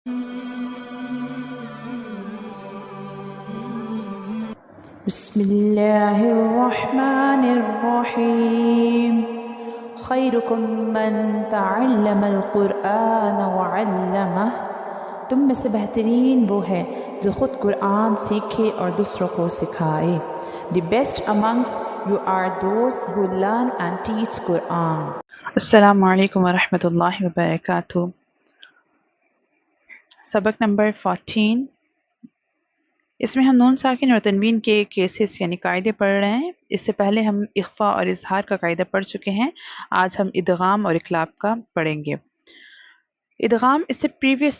بسم الله الرحمن الرحیم خیرکم من تعلم القرآن وعلمہ، تم میں سے بہترین وہ ہے جو خود قرآن سیکھے اور دوسروں کو سکھائے۔ The best amongst you are those who learn and teach Quran۔ السلام علیکم ورحمۃ اللہ وبرکاتہ۔ سبق نمبر 14، اس میں ہم نون ساکن اور تنوین کے کیسز یعنی قاعدے پڑھ رہے ہیں۔ اس سے پہلے ہم اخفا اور اظہار کا قاعدہ پڑھ چکے ہیں۔ آج ہم ادغام اور اقلاب کا پڑھیں گے۔ ادغام، اس سے پریویس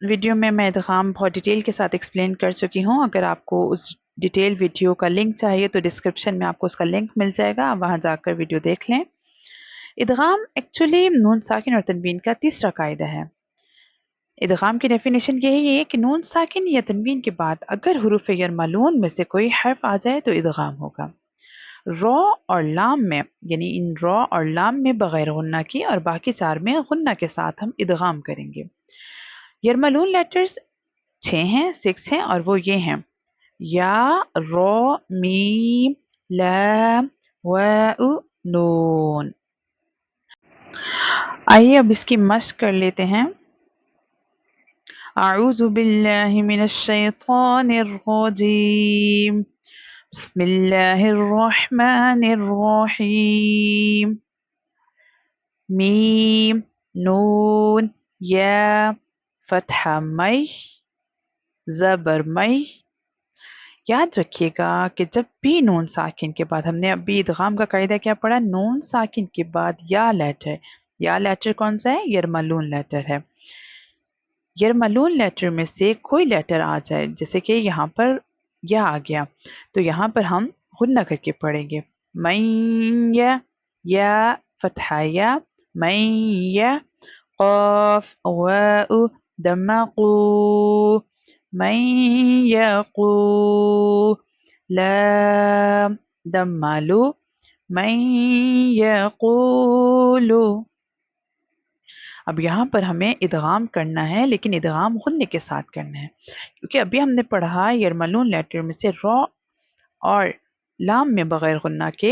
ویڈیو میں ادغام بہت ڈیٹیل کے ساتھ ایکسپلین کر چکی ہوں۔ اگر آپ کو اس ڈیٹیل ویڈیو کا لنک چاہیے تو ڈسکرپشن میں آپ کو اس کا لنک مل جائے گا، آپ وہاں جا کر ویڈیو دیکھ لیں۔ ادغام ایکچولی نون ساکن اور تنوین کا تیسرا قاعدہ ہے۔ ادغام کی ڈیفینیشن یہی ہے کہ نون ساکن یا تنوین کے بعد اگر حروف یرملون میں سے کوئی حرف آ جائے تو ادغام ہوگا۔ را اور لام میں، یعنی ان را اور لام میں بغیر غنہ کی اور باقی چار میں غنہ کے ساتھ ہم ادغام کریں گے۔ یرملون لیٹرز 6 ہیں، 6 ہیں، اور وہ یہ ہیں: یا، را، میم، لام، واو، نون۔ آئیے اب اس کی مشق کر لیتے ہیں۔ اعوذ باللہ من الشیطان الرجیم، بسم اللہ الرحمن الرحیم۔ میم، نون، یا، فتحہ می، زبر می۔ یاد رکھیے گا کہ جب بھی نون ساکن کے بعد، ہم نے ابھی ادغام کا قاعدہ کیا پڑھا، نون ساکن کے بعد یا لیٹر، یا لیٹر کون سا ہے؟ یرملون لیٹر ہے۔ یرملون لیٹر میں سے کوئی لیٹر آ جائے، جیسے کہ یہاں پر یا آ گیا، تو یہاں پر ہم غنہ کر کے پڑھیں گے۔ من، یا، فتحہ یا، من، یا، قاف، واو، دمہ قو، من یقو، لام، دمہ لو، من یقولو۔ اب یہاں پر ہمیں ادغام کرنا ہے، لیکن ادغام غنے کے ساتھ کرنا ہے، کیونکہ ابھی ہم نے پڑھا یرملون لیٹر میں سے را اور لام میں بغیر غنہ کے،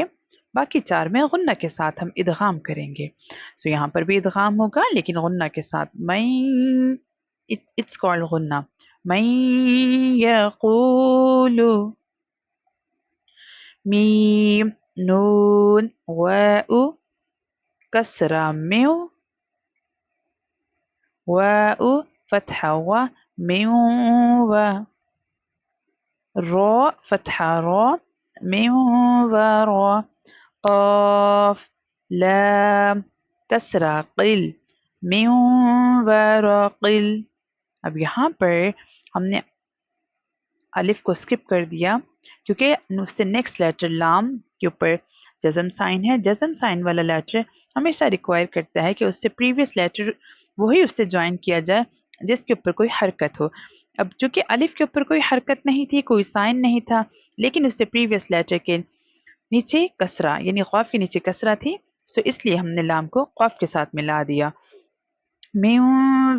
باقی چار میں غنہ کے ساتھ ہم ادغام کریں گے۔ سو یہاں پر بھی ادغام ہوگا لیکن غنہ کے ساتھ۔ من، اٹس کالڈ غنہ، من یقولو۔ میم، نون، واو، کسرہ میو، واو، فتحہ و، من و، را، فتحہ را، من و را، قاف، لام، کسرہ قل، من و را قل۔ اب یہاں پر ہم نے الف کو سکپ کر دیا کیونکہ اس سے نیکسٹ لیٹر لام کے اوپر جزم سائن ہے۔ جزم سائن والا لیٹر ہمیشہ ریکوائر کرتا ہے کہ اس سے پریویس لیٹر وہی اس سے جوائن کیا جائے جس کے اوپر کوئی حرکت ہو۔ اب چونکہ الف کے اوپر کوئی حرکت نہیں تھی، کوئی سائن نہیں تھا، لیکن اس سے پریویس لیٹر کے نیچے کسرہ، یعنی قاف کے نیچے کسرہ تھی، سو اس لیے ہم نے لام کو قاف کے ساتھ ملا دیا۔ من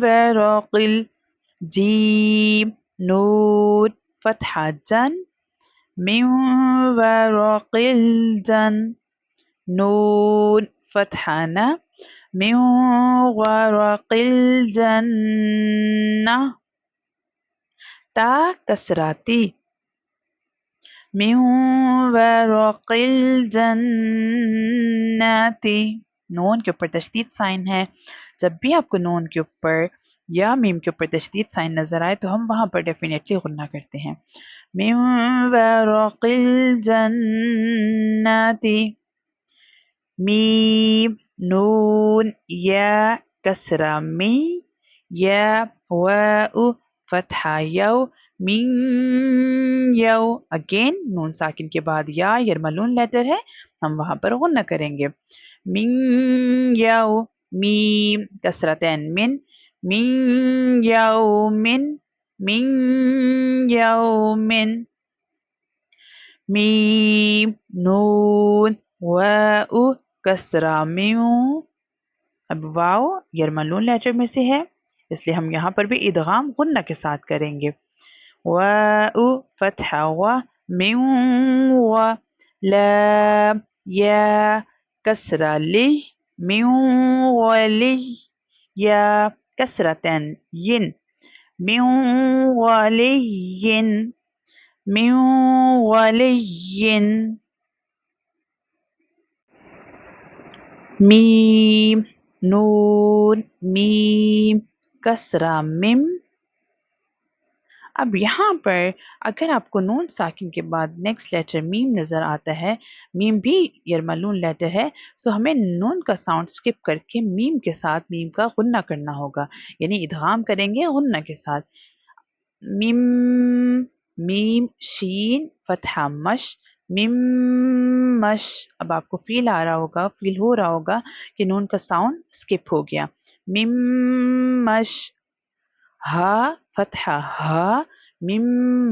ورقل، جیم، نون، فتحہ جن، من ورقل جن، نون، فتحہ نا، من ورق الجنہ، تا کسرہ تی، من ورق الجنۃ۔ نون کے اوپر تشدید سائن ہے، جب بھی آپ کو نون کے اوپر یا میم کے اوپر تشدید سائن نظر آئے تو ہم وہاں پر ڈیفینیٹلی غنہ کرتے ہیں۔ من ورق الجنۃ۔ میم، نون، یا، کسرہ می، یا، واو، فتحہ یو، من یو۔ اگین نون ساکن کے بعد یا یرملون لیٹر ہے، ہم وہاں پر غنہ کریں گے۔ من یو، میم، کسرتین من یومن، من یومن۔ میم، نون، واو، کسرہ میو۔ اب واو یرملون لیٹر میں سے ہے، اس لیے ہم یہاں پر بھی ادغام غنہ کے ساتھ کریں گے. واو فتحہ و من و لام یا کسرہ لی من ولی یا کسرتن ین من ولی من ولی میم نون میم کسرہ مم. اب یہاں پر اگر آپ کو نون ساکن کے بعد نیکسٹ لیٹر میم نظر آتا ہے، میم بھی یرملون لیٹر ہے، سو ہمیں نون کا ساؤنڈ سکپ کر کے میم کے ساتھ میم کا غنہ کرنا ہوگا، یعنی ادغام کریں گے غنہ کے ساتھ. میم میم شین فتحہ مش میم مش. اب آپ کو فیل ہو رہا ہوگا کہ نون کا ساؤنڈ سکپ ہو گیا. میم مش ہا فتحہ ہا میم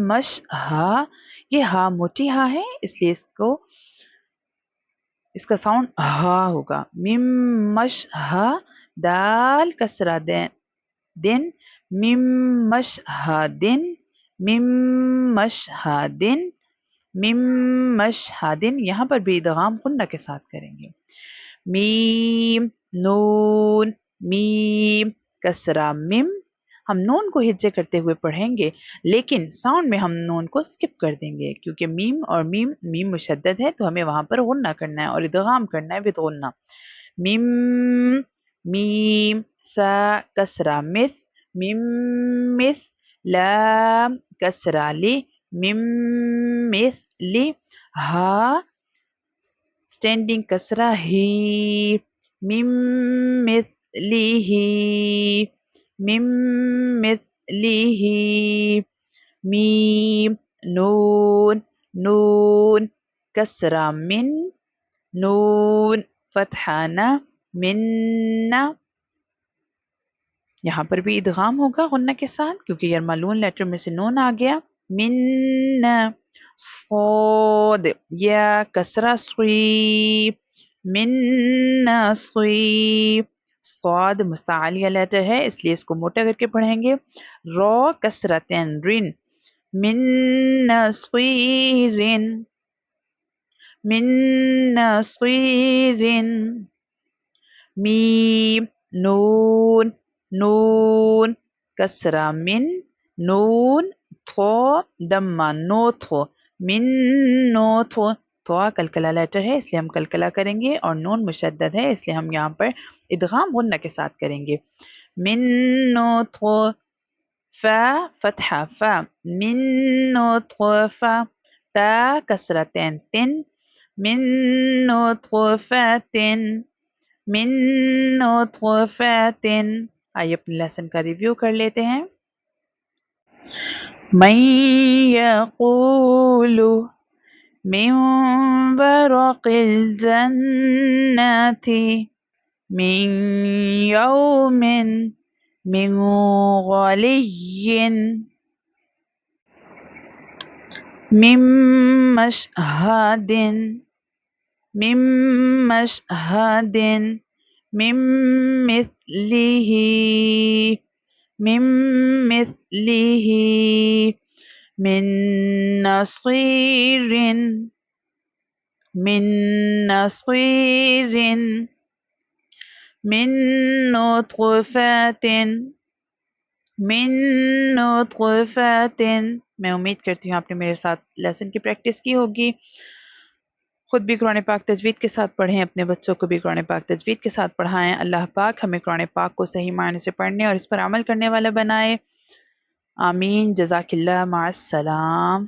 مش ہا. یہ ہا موٹی ہا ہے اس لیے اس کا ساؤنڈ ہا ہوگا. میم مش ہا دال کسرہ دن میم مش ہا دن میم مش ہا دن میم مش ہا دن. یہاں پر بھی ادغام غنہ کے ساتھ کریں گے. میم نون میم کسرہ مم. ہم نون کو ہجے کرتے ہوئے پڑھیں گے لیکن ساؤنڈ میں ہم نون کو سکپ کر دیں گے کیونکہ میم اور میم مشدد ہے تو ہمیں وہاں پر غنہ کرنا ہے اور ادغام کرنا ہے بت غنہ. میم میم سا کسرہ مس میم مس لام کسرہ لی میم مس لی ہا اسٹینڈنگ کسرہ ہی میم مس لی ہی میم مثلہ. میم نون نون کسرہ من نون فتحہ نہ من. یہاں پر بھی ادغام ہوگا غنہ کے ساتھ کیونکہ یرملون لیٹر میں سے نون آ گیا. من صاد یا کسرہ صی من صی. صاد مستعلیہ لیٹر ہے اس لیے اس کو موٹا کر کے پڑھیں گے. را کسرتن رن من صیرن من صیرن. میم نون نون کسرہ من نون تھو دمہ نو تھو من نو تھو. تھوا کلکلا لیٹر ہے اس لیے ہم کلکلا کریں گے اور نون مشدد ہے اس لیے ہم یہاں پر ادغام غنہ کے ساتھ کریں گے. من نو تھو فا فتحہ فا من نو تھو فا. تا کسرتین تن من نطفة من نطفة. آئیے اپنے لیسن کا ریویو کر لیتے ہیں. من يقول من ورق الجنة من يوم من غلي من مشهد من مشهد من مثله من مثله من نصير من نصير من نطفة من نطفة. میں امید کرتی ہوں آپ نے میرے ساتھ لیسن کی پریکٹس کی ہوگی. خود بھی قرآن پاک تجوید کے ساتھ پڑھیں، اپنے بچوں کو بھی قرآن پاک تجوید کے ساتھ پڑھائیں. اللہ پاک ہمیں قرآن پاک کو صحیح معنی سے پڑھنے اور اس پر عمل کرنے والا بنائے. آمین. جزاک اللہ. مع السلام.